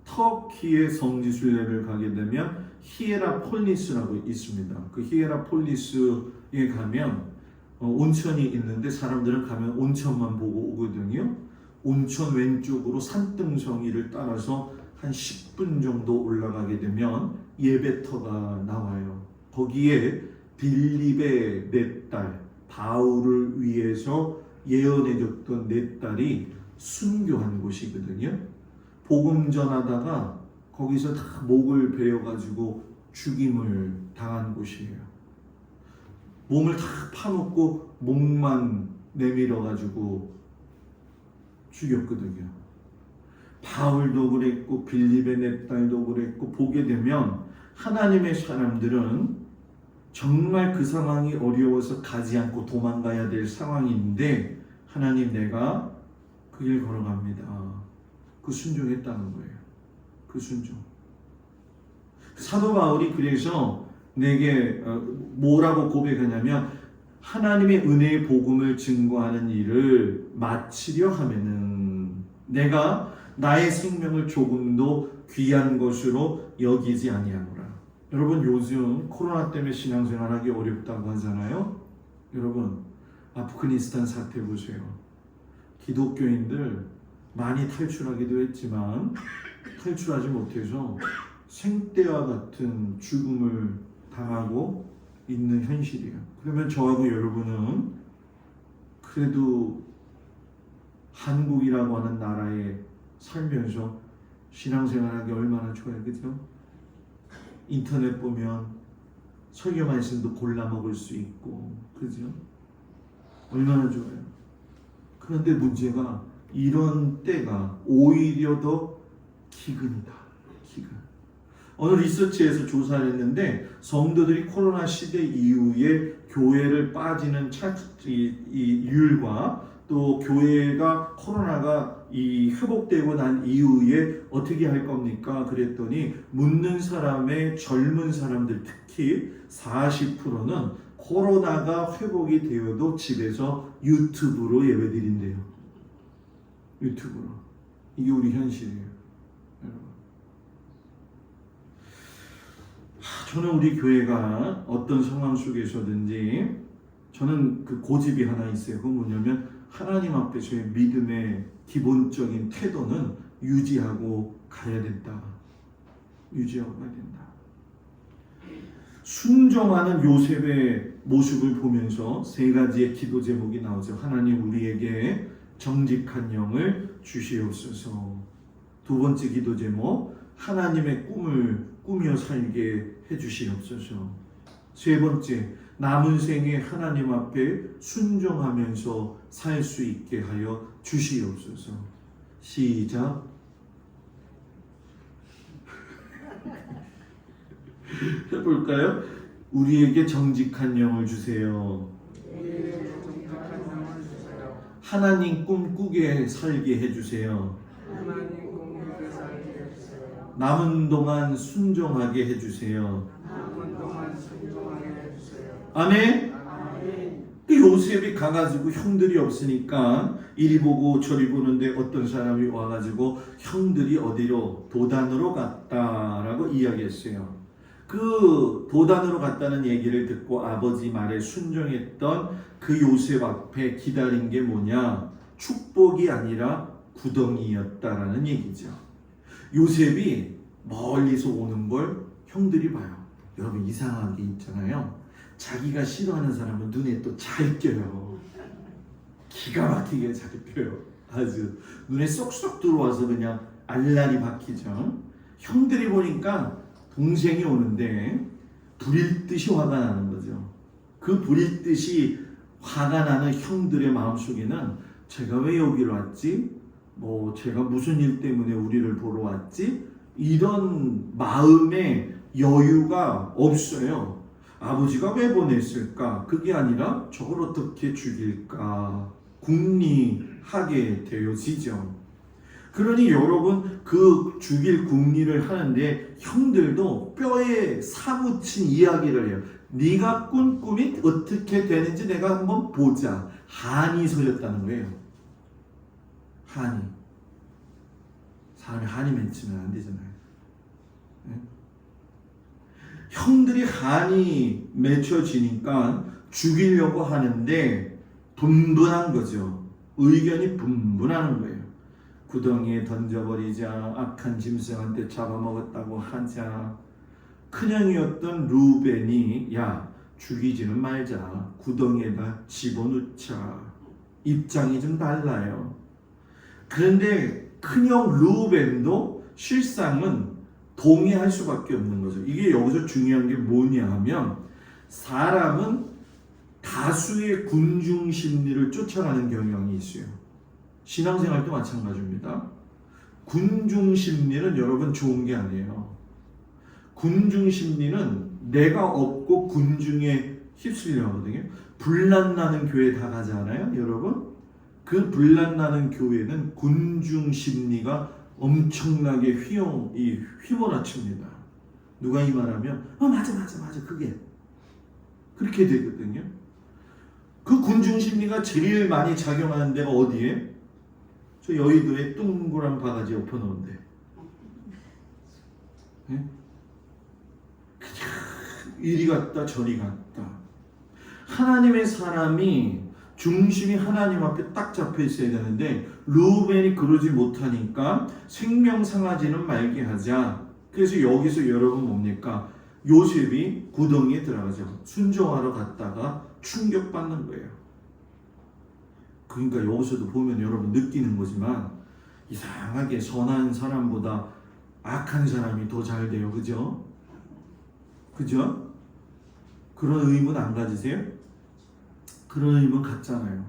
터키의 성지순례를 가게 되면 히에라폴리스라고 있습니다. 그 히에라폴리스에 가면 온천이 있는데 사람들은 가면 온천만 보고 오거든요. 온천 왼쪽으로 산등성이를 따라서 한 10분 정도 올라가게 되면 예배터가 나와요. 거기에 빌립의 네 딸, 바울을 위해서 예언해줬던 네 딸이 순교한 곳이거든요. 복음 전하다가 거기서 다 목을 베어가지고 죽임을 당한 곳이에요. 몸을 다 파놓고 목만 내밀어가지고 죽였거든요. 바울도 그랬고 빌립의 네 딸도 그랬고, 보게 되면 하나님의 사람들은 정말 그 상황이 어려워서 가지 않고 도망가야 될 상황인데 하나님, 내가 그 길 걸어갑니다. 그 순종했다는 거예요. 그 순종. 사도 바울이 그래서 내게 뭐라고 고백하냐면, 하나님의 은혜의 복음을 증거하는 일을 마치려 하면은 내가 나의 생명을 조금도 귀한 것으로 여기지 아니하노라. 여러분, 요즘 코로나 때문에 신앙생활하기 어렵다고 하잖아요. 여러분, 아프가니스탄 사태 보세요. 기독교인들 많이 탈출하기도 했지만 탈출하지 못해서 생떼와 같은 죽음을 당하고 있는 현실이에요. 그러면 저하고 여러분은 그래도 한국이라고 하는 나라에 살면서 신앙생활하기 얼마나 좋아요, 그죠? 인터넷 보면 설교 말씀도 골라 먹을 수 있고, 그죠? 얼마나 좋아요. 그런데 문제가 이런 때가 오히려 더 기근이다. 기근. 어느 리서치에서 조사를 했는데 성도들이 코로나 시대 이후에 교회를 빠지는 이율과 또 교회가 코로나가 회복되고 난 이후에 어떻게 할 겁니까? 그랬더니 묻는 사람의 젊은 사람들, 특히 40%는 코로나가 회복이 되어도 집에서 유튜브로 예배드린대요. 유튜브로. 이게 우리 현실이에요, 여러분. 저는 우리 교회가 어떤 상황 속에서든지 저는 그 고집이 하나 있어요. 그건 뭐냐면 하나님 앞에서의 믿음의 기본적인 태도는 유지하고 가야 된다. 유지하고 가야 된다. 순종하는 요셉의 모습을 보면서 세 가지의 기도 제목이 나오죠. 하나님, 우리에게 정직한 영을 주시옵소서. 두 번째 기도 제목, 하나님의 꿈을 꾸며 살게 해주시옵소서. 세 번째, 남은 생에 하나님 앞에 순종하면서 살 수 있게 하여 주시옵소서. 시작. 해볼까요? 우리에게 정직한 영을 주세요. 하나님 꿈꾸게 살게 해주세요. 남은 동안 순종하게 해주세요. 아멘. 그 요셉이 가가지고 형들이 없으니까 이리 보고 저리 보는데 어떤 사람이 와가지고 형들이 어디로 도단으로 갔다라고 이야기했어요. 그 도단으로 갔다는 얘기를 듣고 아버지 말에 순종했던 그 요셉 앞에 기다린 게 뭐냐? 축복이 아니라 구덩이였다라는 얘기죠. 요셉이 멀리서 오는 걸 형들이 봐요. 여러분, 이상한 게 있잖아요. 자기가 싫어하는 사람은 눈에 또 잘 껴요. 기가 막히게 잘 껴요. 아주 눈에 쏙쏙 들어와서 그냥 알알이 박히죠. 형들이 보니까 동생이 오는데 불일 듯이 화가 나는 거죠. 그 불일 듯이 화가 나는 형들의 마음속에는 제가 왜 여기로 왔지? 제가 무슨 일 때문에 우리를 보러 왔지? 이런 마음의 여유가 없어요. 아버지가 왜 보냈을까? 그게 아니라 저걸 어떻게 죽일까? 궁리하게 되어지죠. 그러니 여러분, 그 죽일 궁리를 하는데 형들도 뼈에 사무친 이야기를 해요. 네가 꾼 꿈이 어떻게 되는지 내가 한번 보자. 한이 서렸다는 거예요. 한이. 사람이 한이 맺히면 안 되잖아요. 네? 형들이 한이 맺혀지니까 죽이려고 하는데 분분한 거죠. 의견이 분분하는 거예요. 구덩이에 던져버리자. 악한 짐승한테 잡아먹었다고 하자. 큰형이었던 루벤이 야 죽이지는 말자. 구덩이에다 집어넣자. 입장이 좀 달라요. 그런데 큰형 루벤도 실상은 동의할 수밖에 없는 거죠. 이게 여기서 중요한 게 뭐냐 하면 사람은 다수의 군중 심리를 쫓아가는 경향이 있어요. 신앙생활도 마찬가지입니다. 군중 심리는 여러분 좋은 게 아니에요. 군중 심리는 내가 없고 군중에 휩쓸려 하거든요. 분란나는 교회 다 가잖아요, 여러분. 그 분란나는 교회는 군중 심리가 엄청나게 휘몰아칩니다. 누가 이 말하면 맞아 그게 그렇게 되거든요. 그 군중 심리가 제일 많이 작용하는 데가 어디에? 저 여의도에 동그란 바가지 엎어놓은 데. 네? 그냥 이리 갔다 저리 갔다. 하나님의 사람이 중심이 하나님 앞에 딱 잡혀 있어야 되는데 루벤이 그러지 못하니까 생명 상하지는 말게 하자. 그래서 여기서 여러분 뭡니까? 요셉이 구덩이에 들어가죠. 순종하러 갔다가 충격받는 거예요. 그러니까 여기서도 보면 여러분 느끼는 거지만 이상하게 선한 사람보다 악한 사람이 더 잘 돼요. 그죠? 그죠? 그런 의문 안 가지세요? 그런 의문 갖잖아요.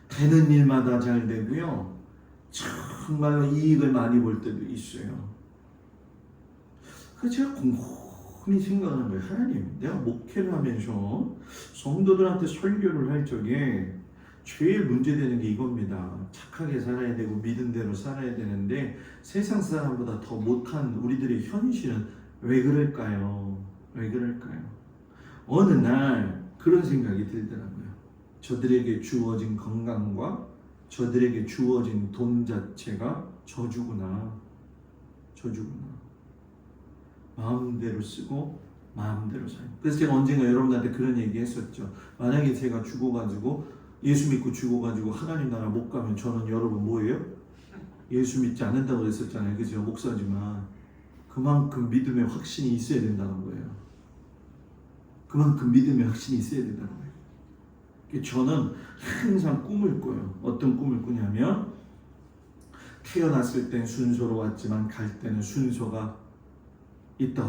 되는 일마다 잘 되고요. 정말로 이익을 많이 볼 때도 있어요. 그래서 제가 곰곰이 생각하는 거예요. 하나님, 내가 목회를 하면서 성도들한테 설교를 할 적에 제일 문제되는 게 이겁니다. 착하게 살아야 되고 믿은 대로 살아야 되는데 세상 사람보다 더 못한 우리들의 현실은 왜 그럴까요? 왜 그럴까요? 어느 날 그런 생각이 들더라고요. 저들에게 주어진 건강과 저들에게 주어진 돈 자체가 저주구나. 마음대로 쓰고 마음대로 살고. 그래서 제가 언젠가 여러분한테 그런 얘기 했었죠. 만약에 제가 죽어가지고 예수 믿고 죽어가지고 하나님 나라 못 가면 저는 여러분 뭐예요? 예수 믿지 않는다고 그랬었잖아요. 그죠? 목사지만 그만큼 믿음의 확신이 있어야 된다는 거예요. 그만큼 믿음의 확신이 있어야 된다는 거예요. 저는 항상 꿈을 꿔요. 어떤 꿈을 꾸냐면 태어났을 땐 순서로 왔지만 갈 때는 순서가 있다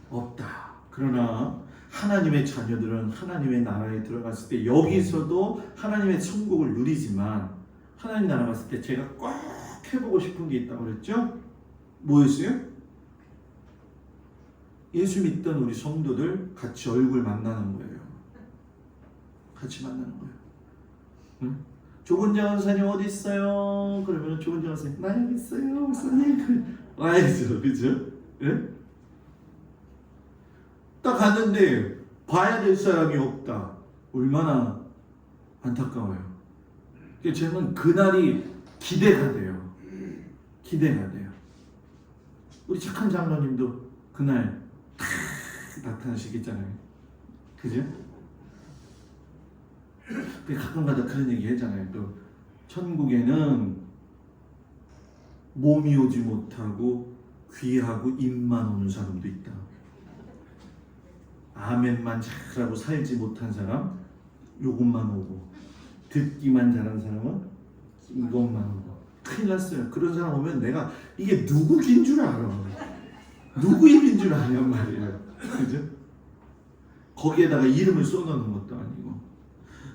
없다. 그러나 하나님의 자녀들은 하나님의 나라에 들어갔을 때 여기서도 하나님의 천국을 누리지만 하나님 나라 갔을 때 제가 꼭 해보고 싶은 게 있다고 그랬죠? 뭐였어요? 예수 믿던 우리 성도들 같이 얼굴 만나는 거예요. 같이 만나는 거예요. 응? 조근장 원사님 어디 있어요? 그러면 조근장 원사님 나 여기 있어요. 원사님 와야죠. 그죠? 예? 딱 갔는데 봐야 될 사람이 없다. 얼마나 안타까워요. 저는 그날이 기대가 돼요. 기대가 돼요. 우리 착한 장로님도 그날 탁 나타나시겠잖아요. 그죠? 가끔가다 그런 얘기 하잖아요. 또 천국에는 몸이 오지 못하고 귀하고 입만 오는 사람도 있다. 아멘만 잘하고 살지 못한 사람 요것만 오고 듣기만 잘한 사람은 이것만 오고 큰일 났어요. 그런 사람 오면 내가 이게 누구 긴 줄 알아. 누구 입인 줄 아냔 말이에요. 그죠? 거기에다가 이름을 써놓는 것도 아니고.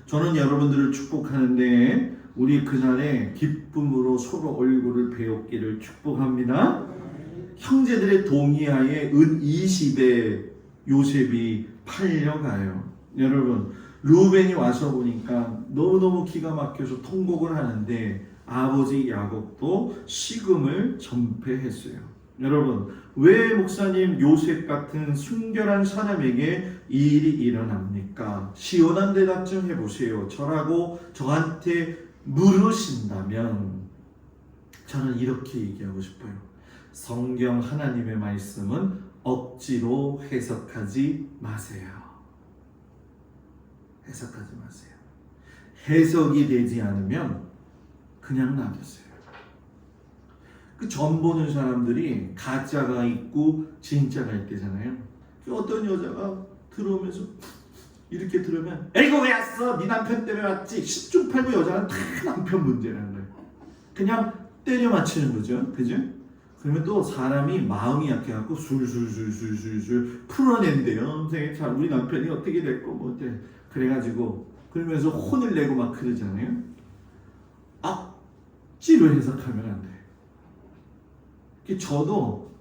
저는 여러분들을 축복하는데 우리 그날에 기쁨으로 서로 얼굴을 배웠기를 축복합니다. 형제들의 동의하에 은 20에 요셉이 팔려가요. 여러분 루벤이 와서 보니까 너무너무 기가 막혀서 통곡을 하는데 아버지 야곱도 식음을 전폐했어요. 여러분 왜 목사님 요셉 같은 순결한 사람에게 이 일이 일어납니까? 시원한 대답 좀 해보세요. 저한테 물으신다면 저는 이렇게 얘기하고 싶어요. 성경 하나님의 말씀은 억지로 해석하지 마세요. 해석하지 마세요. 해석이 되지 않으면 그냥 놔두세요. 그 전 보는 사람들이 가짜가 있고 진짜가 있대잖아요. 어떤 여자가 들어오면서 이렇게 들으면 에이거 왜 왔어? 네 남편 때문에 왔지. 10중 8구 여자는 다 남편 문제라는 거예요. 그냥 때려 맞히는 거죠. 그죠? 그러면 또 사람이 마음이 약해갖고 술술술술술술 풀어낸대요. 선생님, 자, 우리 남편이 어떻게 됐고 뭐 어때? 그래가지고 그러면서 혼을 내고 막 그러잖아요. 억지로 해석하면 안 돼. 저도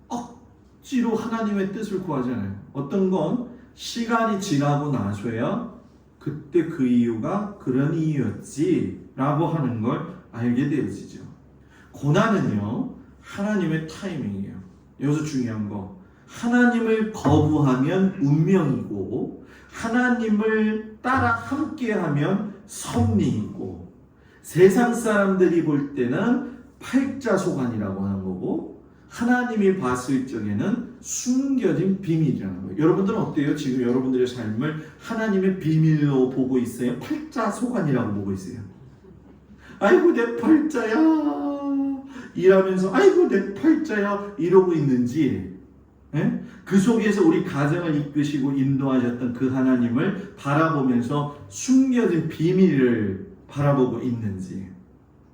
억지로 하나님의 뜻을 구하잖아요. 어떤 건 시간이 지나고 나서야 그때 그 이유가 그런 이유였지 라고 하는 걸 알게 되어지죠. 고난은요, 하나님의 타이밍이에요. 여기서 중요한 거, 하나님을 거부하면 운명이고 하나님을 따라 함께하면 섭리이고, 세상 사람들이 볼 때는 팔자소관이라고 하는 거고 하나님이 봤을 적에는 숨겨진 비밀이라는 거예요. 여러분들은 어때요? 지금 여러분들의 삶을 하나님의 비밀로 보고 있어요? 팔자소관이라고 보고 있어요? 아이고 내 팔자야 이러면서 아이고 내 팔자야 이러고 있는지, 예? 그 속에서 우리 가정을 이끄시고 인도하셨던 그 하나님을 바라보면서 숨겨진 비밀을 바라보고 있는지.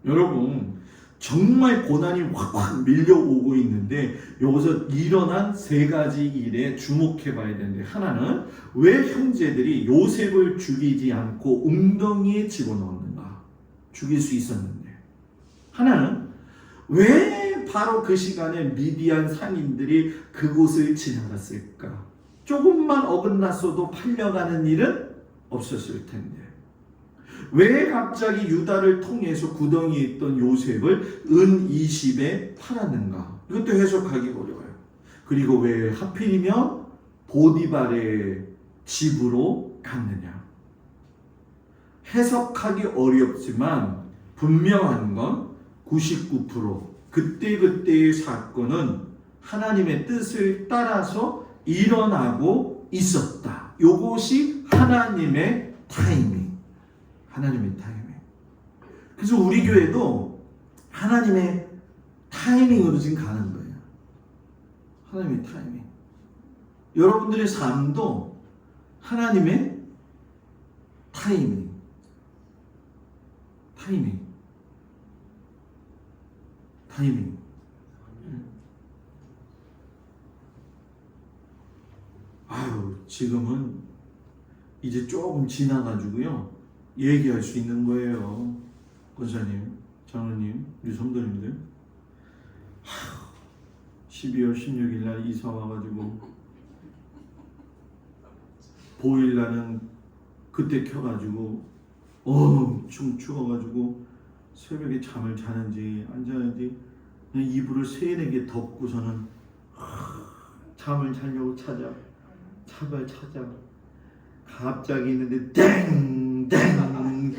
여러분, 정말 고난이 확확 밀려오고 있는데 여기서 일어난 세 가지 일에 주목해 봐야 되는데, 하나는 왜 형제들이 요셉을 죽이지 않고 웅덩이에 집어넣었는가? 죽일 수 있었는데. 하나는 왜 바로 그 시간에 미디안 상인들이 그곳을 지나갔을까? 조금만 어긋났어도 팔려가는 일은 없었을 텐데. 왜 갑자기 유다를 통해서 구덩이에 있던 요셉을 은 20에 팔았는가? 이것도 해석하기 어려워요. 그리고 왜 하필이면 보디발의 집으로 갔느냐? 해석하기 어렵지만 분명한 건 99% 그때그때의 사건은 하나님의 뜻을 따라서 일어나고 있었다. 이것이 하나님의 타이밍. 하나님의 타이밍. 그래서 우리 교회도 하나님의 타이밍으로 지금 가는 거예요. 하나님의 타이밍. 여러분들의 삶도 하나님의 타이밍. 타이밍. 타이밍. 아유, 지금은 이제 조금 지나가지고요 얘기할 수 있는 거예요. 권사님, 장로님, 우리 성도님들. 12월 16일 날 이사 와가지고 보일러는 그때 켜가지고 엄청 추워가지고 새벽에 잠을 자는지 안 자는지 그냥 이불을 3-4개 덮고서는 잠을 자려고 찾아 갑자기 있는데 땡땡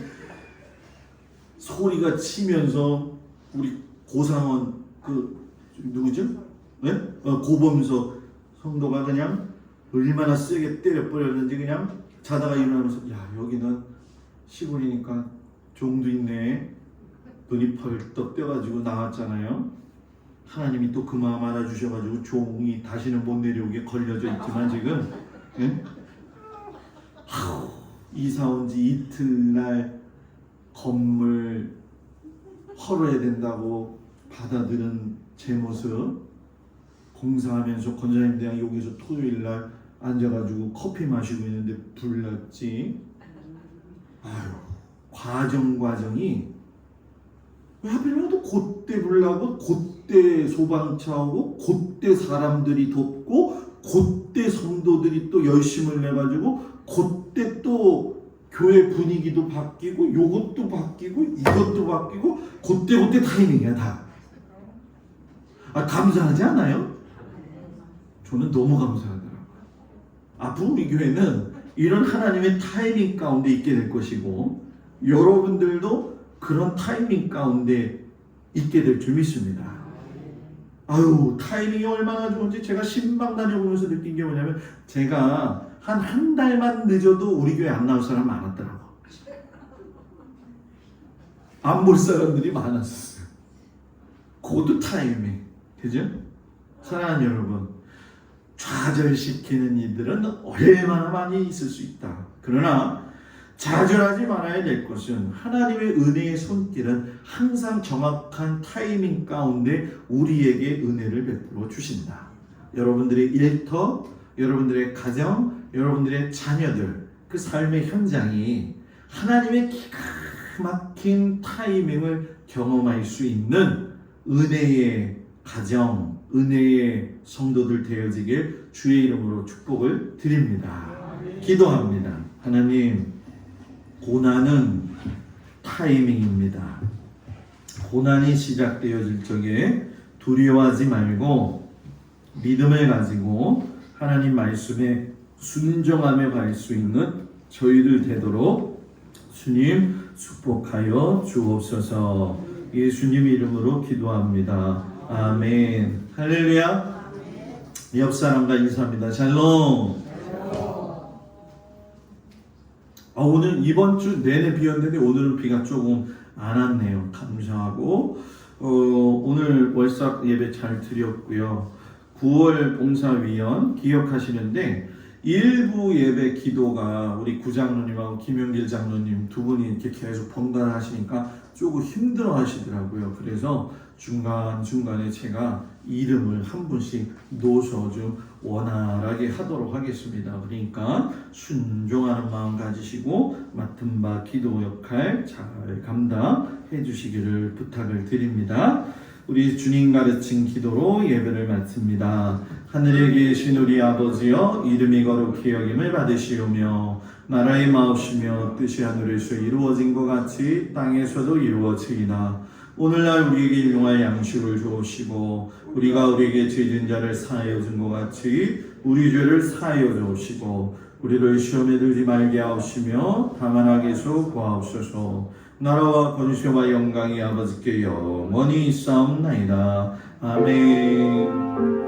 소리가 치면서 우리 고상원 그 누구죠? 네? 고범서 성도가 그냥 얼마나 세게 때려버렸는지 그냥 자다가 일어나면서 야, 여기는 시골이니까 종도 있네. 눈이 펄떡 떠가지고 나왔잖아요. 하나님이 또 그 마음 알아주셔가지고 종이 다시는 못 내려오게 걸려져 있지만 지금, 예? 이사 온 지 이틀날 건물 헐어야 된다고 받아들은 제 모습, 공사하면서 권사님들이랑 여기서 토요일날 앉아가지고 커피 마시고 있는데 불났지. 아유, 과정이 왜 하필이면 또 그때 불나고 그때 소방차 오고 그때 사람들이 돕고 그때 성도들이 또 열심을 내가지고 그때 또 교회 분위기도 바뀌고 요것도 바뀌고 이것도 바뀌고 그때 타이밍이야 다. 감사하지 않아요? 저는 너무 감사하더라고요. 앞으로 우리 교회는 이런 하나님의 타이밍 가운데 있게 될 것이고 여러분들도 그런 타이밍 가운데 있게 될 줄 믿습니다. 아유, 타이밍이 얼마나 좋은지 제가 신방 다녀보면서 느낀 게 뭐냐면 제가 한 달만 늦어도 우리 교회 안 나올 사람 많았더라고. 안 볼 사람들이 많았어요. 고도 타이밍, 그죠? 사랑하는 여러분, 좌절시키는 이들은 얼마나 많이 있을 수 있다. 그러나 좌절하지 말아야 될 것은 하나님의 은혜의 손길은 항상 정확한 타이밍 가운데 우리에게 은혜를 베풀어 주신다. 여러분들의 일터, 여러분들의 가정, 여러분들의 자녀들, 그 삶의 현장이 하나님의 기가 막힌 타이밍을 경험할 수 있는 은혜의 가정, 은혜의 성도들 되어지길 주의 이름으로 축복을 드립니다. 기도합니다. 하나님, 고난은 타이밍입니다. 고난이 시작되어질 적에 두려워하지 말고 믿음을 가지고 하나님 말씀에 순종하며 갈 수 있는 저희들 되도록 주님 축복하여 주옵소서. 예수님 이름으로 기도합니다. 아멘. 할렐루야. 옆 사람과 인사합니다. 샬롬. 오늘 이번 주 내내 비였는데 오늘은 비가 조금 안 왔네요. 감사하고 오늘 월삭 예배 잘 드렸고요. 9월 봉사위원 기억하시는데 일부 예배 기도가 우리 구장로님하고 김용길 장로님 두 분이 이렇게 계속 번갈아하시니까 조금 힘들어 하시더라고요. 그래서 중간중간에 제가 이름을 한 분씩 놓아서 좀 원활하게 하도록 하겠습니다. 그러니까 순종하는 마음 가지시고 맡은 바 기도 역할 잘 감당해 주시기를 부탁을 드립니다. 우리 주님 가르친 기도로 예배를 마칩니다. 하늘에 계신 우리 아버지여, 이름이 거룩히 여김을 받으시오며 나라의 마옵시며 뜻이 하늘에서 이루어진 것 같이 땅에서도 이루어지이다. 오늘날 우리에게 일용할 양식을 주옵시고 우리가 우리에게 죄진 자를 사하여 준 것 같이 우리 죄를 사하여 주옵시고 우리를 시험에 들지 말게 하옵시며 다만 악에서 구하옵소서. 나라와 권세와 영광이 아버지께 영원히 있사옵나이다. 아멘.